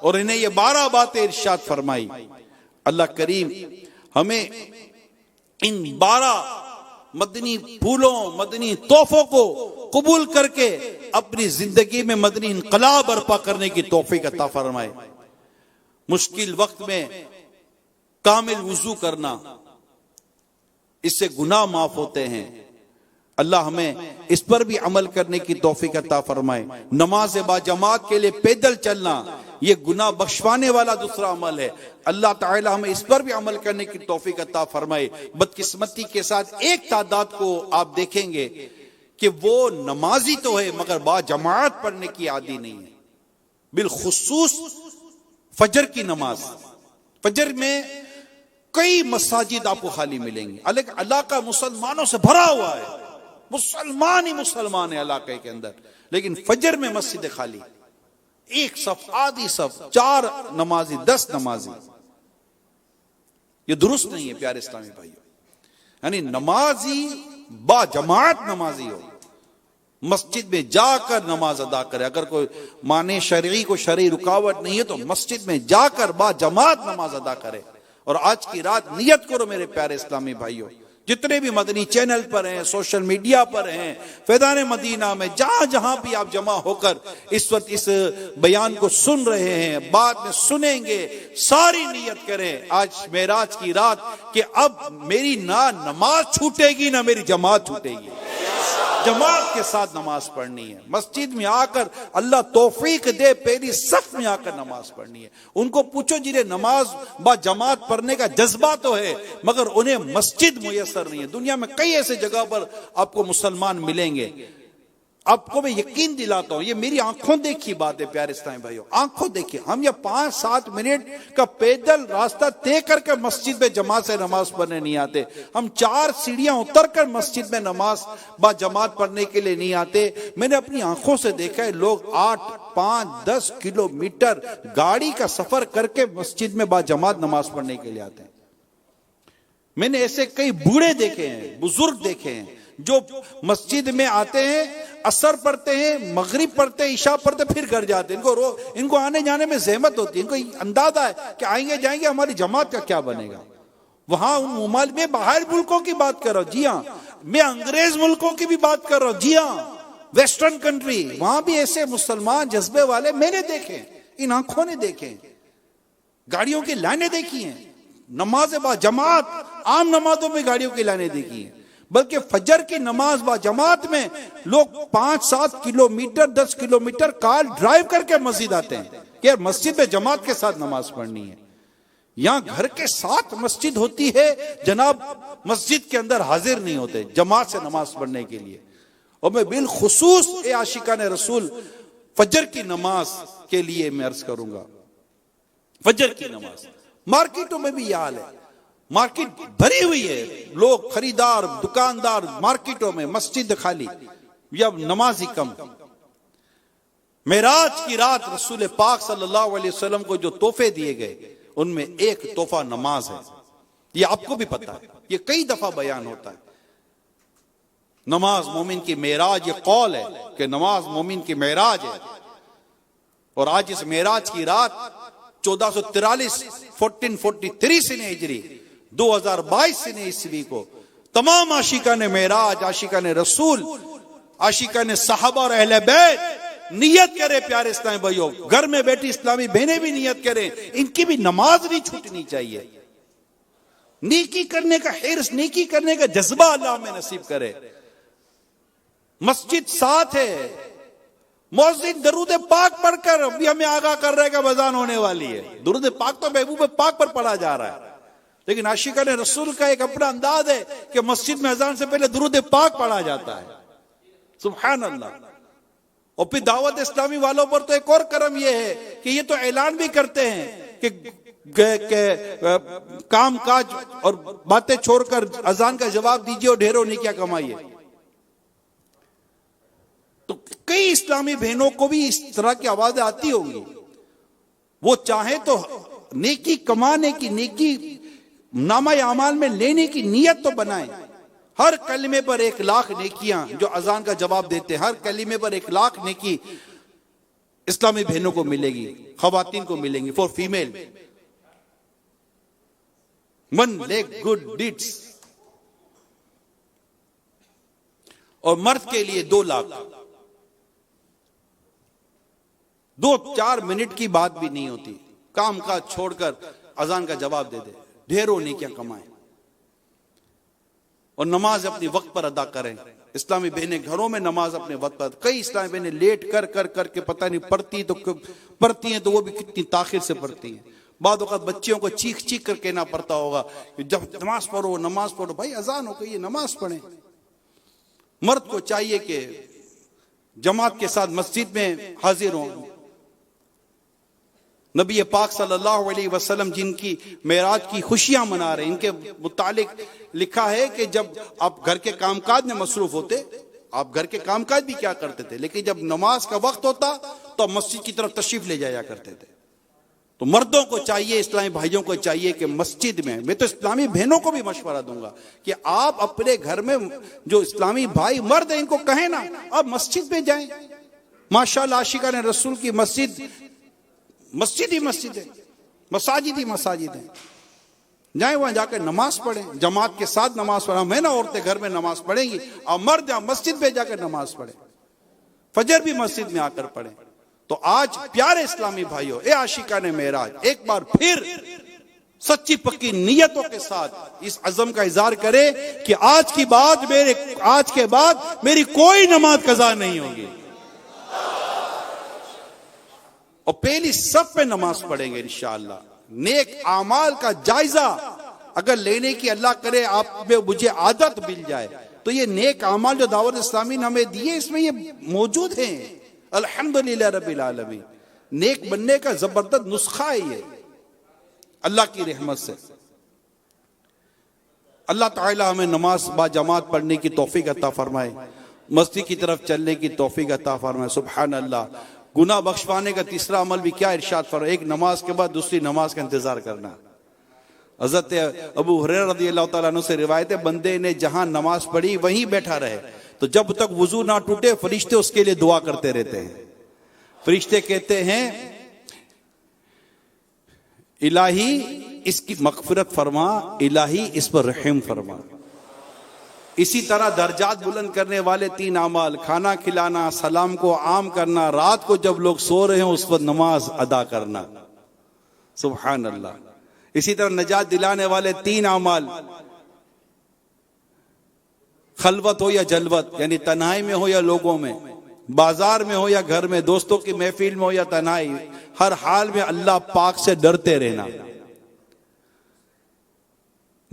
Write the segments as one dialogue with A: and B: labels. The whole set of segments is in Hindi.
A: और इन्हें ये 12 बातें इरशाद फरमाई। अल्लाह करीम हमें इन 12 मदनी फूलों, मदनी तोहफों को कबूल करके अपनी जिंदगी में मदनी इनकलाब बर्पा करने की तौफीक अता फरमाए। मुश्किल वक्त में कामिल वुजू करना, इससे गुनाह माफ होते हैं। अल्लाह हमें इस पर भी अमल करने की तौफीक अता फरमाए। नमाज बाजमात के लिए पैदल चलना, ये गुनाह बख्शवाने वाला दूसरा अमल है। अल्लाह ताला हमें इस पर भी अमल करने की तौफीक अता फरमाए। बदकिस्मती के साथ एक तादाद को आप देखेंगे कि वो नमाजी तो है मगर बाजमात पढ़ने की आदी नहीं है। बिलखुसूस फजर की नमाज, फजर में कई मसाजिद आपको खाली मिलेंगी। इलाका मुसलमानों से भरा हुआ है, मुसलमान ही मुसलमान है इलाके के अंदर, लेकिन फजर में मस्जिद खाली, एक सफ, आधी सफ, 4 नमाजी, 10 नमाजी। ये दुरुस्त नहीं है प्यारे इस्लामी भाइयों। यानी नमाजी बाजमात नमाजी हो, मस्जिद में जाकर नमाज अदा करे। अगर कोई माने शरई को शरई रुकावट नहीं है तो मस्जिद में जाकर बाजमात नमाज अदा करे। और आज की रात नियत करो मेरे प्यारे इस्लामी भाइयों, जितने भी मदनी चैनल पर हैं, सोशल मीडिया पर हैं, फैज़ान मदीना में जहां जहां भी आप जमा होकर इस वक्त इस बयान को सुन रहे हैं, बाद में सुनेंगे, सारी नियत करें आज मेराज की रात कि अब मेरी ना नमाज छूटेगी ना मेरी जमात छूटेगी। जमात के साथ नमाज पढ़नी है। मस्जिद में आकर अल्लाह तौफीक दे पहली सफ में आकर नमाज पढ़नी है। उनको पूछो जिन्हें नमाज बा जमात पढ़ने का जज्बा तो है मगर उन्हें मस्जिद मुयस्सर नहीं है। दुनिया में कई ऐसे जगह पर आपको मुसलमान मिलेंगे, आपको मैं यकीन दिलाता हूं, ये मेरी आंखों देखी बात है प्यारे इस्लामी भाइयों, आंखों देखी। हम ये 5-7 मिनट का पैदल रास्ता तय करके मस्जिद में जमात से नमाज पढ़ने नहीं आते। हम 4 सीढ़ियां उतर कर मस्जिद में नमाज बा जमात पढ़ने के लिए नहीं आते। मैंने अपनी आंखों से देखा है, लोग 8, 5, 10 किलोमीटर गाड़ी का सफर करके मस्जिद में बा जमात नमाज पढ़ने के लिए आते हैं। मैंने ऐसे कई बूढ़े देखे हैं, बुजुर्ग देखे हैं जो मस्जिद में आते हैं, असर पढ़ते हैं, मगरिब पढ़ते हैं, इशा पढ़ते फिर घर जाते हैं। इनको आने जाने में ज़हमत होती है। इनको अंदाजा है कि आएंगे जाएंगे हमारी जमात का क्या बनेगा। वहां उन मुमाल में बाहर मुल्कों की बात कर रहा हूं, जी हाँ, मैं अंग्रेज मुल्कों की भी बात कर रहा हूं, जी हाँ, वेस्टर्न कंट्री, वहां भी ऐसे मुसलमान जज्बे वाले मैंने देखे, इन आंखों ने देखे, गाड़ियों की लाइनें देखी हैं। नमाज बा जमात, आम नमाजों में गाड़ियों की लाइनें देखी हैं, बल्कि फजर की नमाज बा जमात में लोग 5-7 किलोमीटर 10 किलोमीटर कार ड्राइव करके मस्जिद आते हैं कि यार मस्जिद में जमात के साथ नमाज पढ़नी है। यहां घर के साथ मस्जिद होती है जनाब, मस्जिद के अंदर हाजिर नहीं होते जमात से नमाज पढ़ने के लिए। और मैं बिलखुसूस ए आशिकान रसूल फजर की नमाज के लिए मैं अर्ज करूंगा, फजर की नमाज मार्केटों में भी यह हाल है, मार्केट भरी हुई है, लोग खरीदार दुकानदार मार्केटों में, मस्जिद खाली या नमाजी कम। मेराज की रात रसूल पाक सल्लल्लाहु अलैहि वसल्लम को जो तोहफे दिए गए उनमें एक तोहफा नमाज है। ये आपको भी पता है, ये कई दफा बयान होता है। नमाज मोमिन की मेराज, ये कौल है कि नमाज मोमिन की मेराज है। और आज इस मेराज की रात 1443 1443 से हिजरी 2022 से ईस्वी को तमाम आशिकान मेराज, आशिकान रसूल, आशिकान सहाबा और अहले बैत नियत करे प्यारे इस्लामी भाइयों, घर में बैठी इस्लामी बहनें भी नियत करें, इनकी भी नमाज नहीं छूटनी चाहिए। नेकी करने का हिर्स, नेकी करने का जज्बा अल्लाह में नसीब करे। मस्जिद साथ है, मौज़िन दरूद पाक पढ़कर अभी हमें आगाह कर रहा है कि बजान होने वाली है। दरूद पाक तो महबूब पाक पर पढ़ा जा रहा है, लेकिन आशिकान रसूल का एक अपना अंदाज है कि मस्जिद में अजान से पहले दरूद पाक पढ़ा जाता है। सुभान अल्लाह। और फिर दावत इस्लामी वालों पर तो एक और करम यह है कि ये तो ऐलान भी करते हैं कि काम काज और बातें छोड़कर अजान का जवाब दीजिए और ढेरों नेकियां कमाइए। तो कई इस्लामी बहनों को भी इस तरह की आवाजें आती होंगी, वो चाहे तो नेकी कमाने की, नेकी नामा अमाल में लेने की नीयत तो बनाए। हर कलमे पर 1 लाख नेकियां जो अजान का जवाब देते हैं, हर कलमे पर 1 लाख नेकी इस्लामी बहनों को मिलेगी, खवातीन को मिलेंगी। For female 1 lakh good deeds, और मर्द के लिए 2 लाख। 2-4 मिनट की बात भी नहीं होती, काम काज छोड़कर अजान का जवाब दे दे, ढेरों ने क्या कमाए। और नमाज अपनी वक्त पर अदा करें। इस्लामी बहनें घरों में नमाज अपने वक्त पर, कई इस्लामी बहनें लेट कर कर करके पता नहीं पढ़ती हैं तो वो भी कितनी ताखिर से पढ़ती हैं। बाद वक्त बच्चियों को चीख चीख कर कहना पड़ता होगा कि जब नमाज पढ़ो नमाज पढ़ो। भाई अजान हो गई है, नमाज पढ़ें। मर्द को चाहिए कि जमात के साथ मस्जिद में हाजिर हों। नबी पाक सल्लल्लाहु अलैहि वसल्लम जिनकी मेराज की खुशियां मना रहे हैं, इनके मुतालिक लिखा है कि जब आप घर के कामकाज में मसरूफ होते, आप घर के कामकाज भी क्या करते थे, लेकिन जब नमाज का वक्त होता तो मस्जिद की तरफ तशरीफ ले जाया करते थे। तो मर्दों को चाहिए, इस्लामी भाइयों को चाहिए कि मस्जिद में, मैं तो इस्लामी बहनों को भी मशवरा दूंगा कि आप अपने घर में जो इस्लामी भाई मर्द हैं इनको कहें ना, आप मस्जिद में जाएं। माशाअल्लाह आशिका ने रसूल की मस्जिद ही मस्जिद है, मसाजिद ही मसाजिद है। जाए वहां जाकर नमाज पढ़ें, जमात के साथ नमाज पढ़ा। मैं ना औरतें घर में नमाज पढ़ेंगी और मर्द मस्जिद में जाकर नमाज पढ़े, फजर भी मस्जिद में आकर पढ़े। तो आज प्यारे इस्लामी भाइयों, ए आशिका ने मेराज, एक बार फिर सच्ची पक्की नियतों के साथ इस अज़म का इज़हार करे कि आज के बाद मेरी कोई नमाज कज़ा नहीं होगी, और पहली सब पे नमाज पढ़ेंगे इंशाअल्लाह। नेक आमाल का जायजा अगर लेने की अल्लाह करे आप में मुझे आदत मिल जाए, तो ये नेक आमाल जो दावत इस्लामी ने हमें दिए इसमें ये मौजूद हैं। अल्हम्दुलिल्लाह रब्बिल आलमीन। नेक बनने का जबरदस्त नुस्खा है ये, अल्लाह की रहमत से। अल्लाह ताला हमें नमाज बा जमात पढ़ने की तौफीक अता फरमाए, मस्जिद की तरफ चलने की तौफीक अता फरमाए। सुभान अल्लाह। गुनाह बख्शवाने का तीसरा अमल भी क्या इरशाद फरमाया, एक नमाज के बाद दूसरी नमाज का इंतजार करना। हज़रत अबू हुरैरा रज़ियल्लाहु ताला अन्हु से रिवायत है, बंदे ने जहां नमाज पढ़ी वहीं बैठा रहे तो जब तक वुजू ना टूटे फरिश्ते उसके लिए दुआ करते रहते हैं। फरिश्ते कहते हैं इलाही इसकी मग़फ़िरत फरमा, इलाही इस पर रहम फरमा। इसी तरह दर्जात बुलंद करने वाले 3 अमाल, खाना खिलाना, सलाम को आम करना, रात को जब लोग सो रहे हो उस पर नमाज अदा करना। सुभान अल्लाह। इसी तरह नजात दिलाने वाले 3 अमाल, खलवत हो या जलवत, यानी तन्हाई में हो या लोगों में, बाजार में हो या घर में, दोस्तों की महफिल में हो या तन्हाई, हर हाल में अल्लाह पाक से डरते रहना।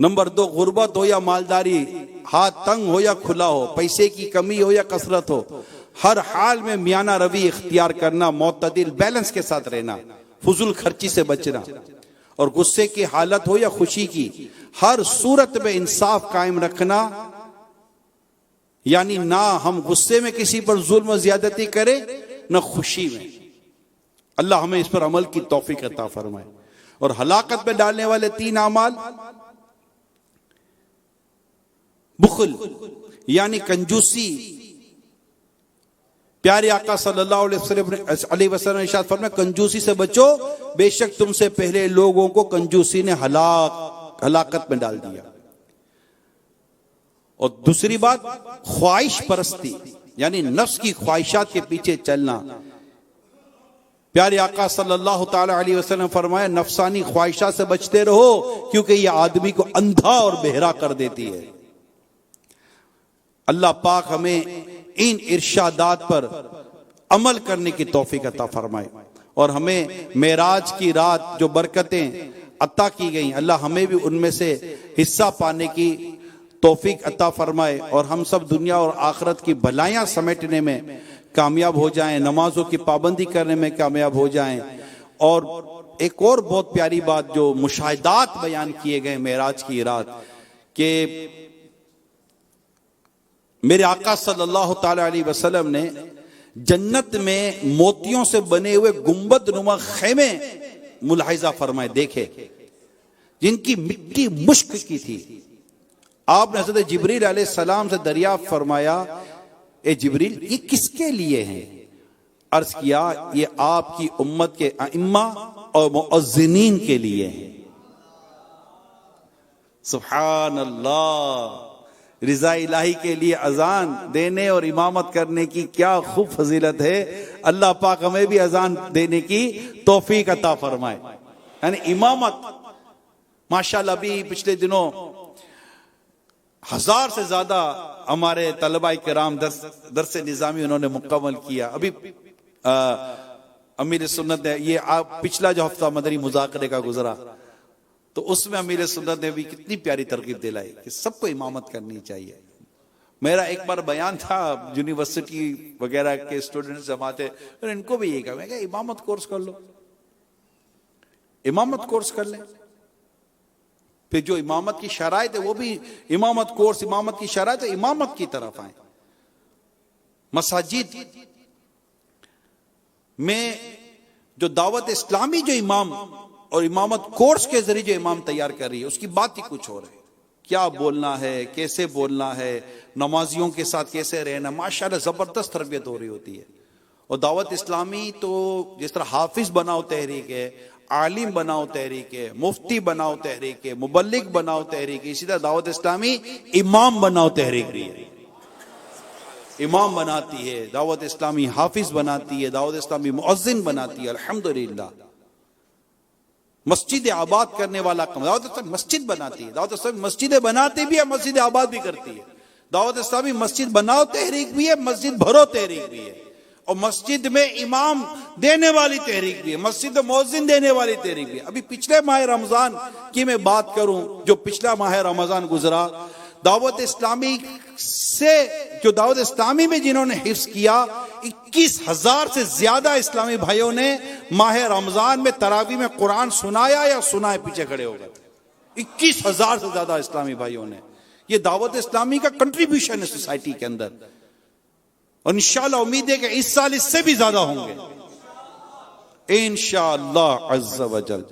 A: नंबर 2, गुर्बत हो या मालदारी, हाथ तंग हो या खुला हो, पैसे की कमी हो या कसरत हो, हर हाल में मियाना रवि इख्तियार करना, मोतदिल बैलेंस के साथ रहना, फुजुल खर्ची से बचना, और गुस्से की हालत हो या खुशी की, हर सूरत में इंसाफ कायम रखना, यानी ना हम गुस्से में किसी पर जुल्म ज्यादती करें न खुशी में। अल्लाह हमें इस पर अमल की तौफीक अता फरमाए। और हलाकत में डालने वाले 3 अमाल, बुखल यानी कंजूसी। प्यारे आका सल्लल्लाहु अलैहि वसल्लम ने इरशाद फरमाया, कंजूसी से बचो, बेशक तुमसे पहले लोगों को कंजूसी ने हलाकत में डाल दिया। और दूसरी बात, ख्वाहिश परस्ती, यानी नफ्स की ख्वाहिशात के पीछे चलना। प्यारे आका सल्लल्लाहु ताला अलैहि वसल्लम ने फरमाया, नफसानी ख्वाहिशात से बचते रहो क्योंकि यह आदमी को अंधा और बहरा कर देती है। अल्लाह पाक हमें इन इरशादात पर अमल करने की तौफीक अता फरमाए और हमें मेराज की रात जो बरकतें अता की गई, अल्लाह हमें भी उनमें से हिस्सा पाने की तौफीक अता फरमाए और हम सब दुनिया और आखिरत की भलाइयां समेटने में कामयाब हो जाएं, नमाजों की पाबंदी करने में कामयाब हो जाएं। और एक और बहुत प्यारी बात जो मुशाहिदात बयान किए गए मेराज की रात के, मेरे आका सल्लल्लाहु ताला अलैहि वसल्लम ने जन्नत में मोतियों से बने हुए गुंबद नुमा खेमे मुलाहिजा फरमाए, देखे, जिनकी मिट्टी मुश्क की थी। आपने हज़रत जिब्रील अलैहिस्सलाम से दरियाफ्त फरमाया, ए जिब्रील ये किसके लिए हैं? अर्ज किया ये आपकी उम्मत के इम्मा और मुअज्जिनीन के लिए है। सुभान अल्लाह, रिज़ा इलाही के लिए अजान देने और इमामत करने की क्या खूब फजीलत है। अल्लाह पाक हमें भी अजान देने की तौफीक अता फरमाए। यानी इमामत माशाअल्लाह, अभी पिछले दिनों 1000 से ज्यादा हमारे तलबाए किराम दर्स निज़ामी उन्होंने मुकम्मल किया। अभी अमीर सुन्नत ने ये पिछला जो हफ्ता मदनी मुज़ाकरे का गुजरा, तो उसमें अमीर सुन्नत ने भी कितनी प्यारी तरकीब दिलाई कि सबको इमामत करनी चाहिए। मेरा एक बार बयान था, यूनिवर्सिटी वगैरह के स्टूडेंट्स जमा थे, और इनको भी यही कहा, मैं इमामत कोर्स कर लो, इमामत कोर्स कर ले। फिर जो इमामत की शराइत है वो भी इमामत कोर्स, इमामत की शराइत है, इमामत की तरफ आए। मसाजिद में जो दावत इस्लामी जो इमाम और इमामत कोर्स के जरिए जो इमाम तैयार कर रही है, उसकी बात ही कुछ और है। क्या बोलना है, कैसे बोलना है, नमाजियों के साथ कैसे रहना, माशाल्लाह जबरदस्त तरबियत हो रही होती है। और दावत इस्लामी तो जिस तरह हाफिज बनाओ तहरीक है, आलिम बनाओ तहरीक है, मुफ्ती बनाओ तहरीक है, मुबल्लिग बनाओ तहरीक है, इसी तरह दावत इस्लामी इमाम बनाओ तहरीक भी है। इमाम बनाती है दावत इस्लामी, हाफिज बनाती है दावत इस्लामी, मुअज्जिन बनाती है। अल्हम्दुलिल्लाह, मस्जिद आबाद करने वाला कम, दावत इस्लामी मस्जिद बनाती है, दावत इस्लामी मस्जिदें बनाती भी है, मस्जिद आबाद भी करती है। दावत इस्लामी मस्जिद बनाओ तहरीक भी है, मस्जिद भरो तहरीक भी है, और मस्जिद में इमाम देने वाली तहरीक भी है, मस्जिद में मुअज्जिन देने वाली तहरीक भी है। अभी पिछले माह रमजान की मैं बात करूं, जो पिछला माह रमजान गुजरा, दावत इस्लामी से जो दावत इस्लामी में जिन्होंने हिफ्ज किया, 21,000 से ज्यादा इस्लामी भाइयों ने माह रमजान में तरावी में कुरान सुनाया या सुनाए, पीछे खड़े हो गए। 21,000 से ज्यादा इस्लामी भाइयों ने, ये दावत इस्लामी का कंट्रीब्यूशन है सोसाइटी के अंदर। और इंशाअल्लाह उम्मीद है कि इस साल इससे भी ज्यादा होंगे इंशाअल्लाह अज़्ज़ व जल।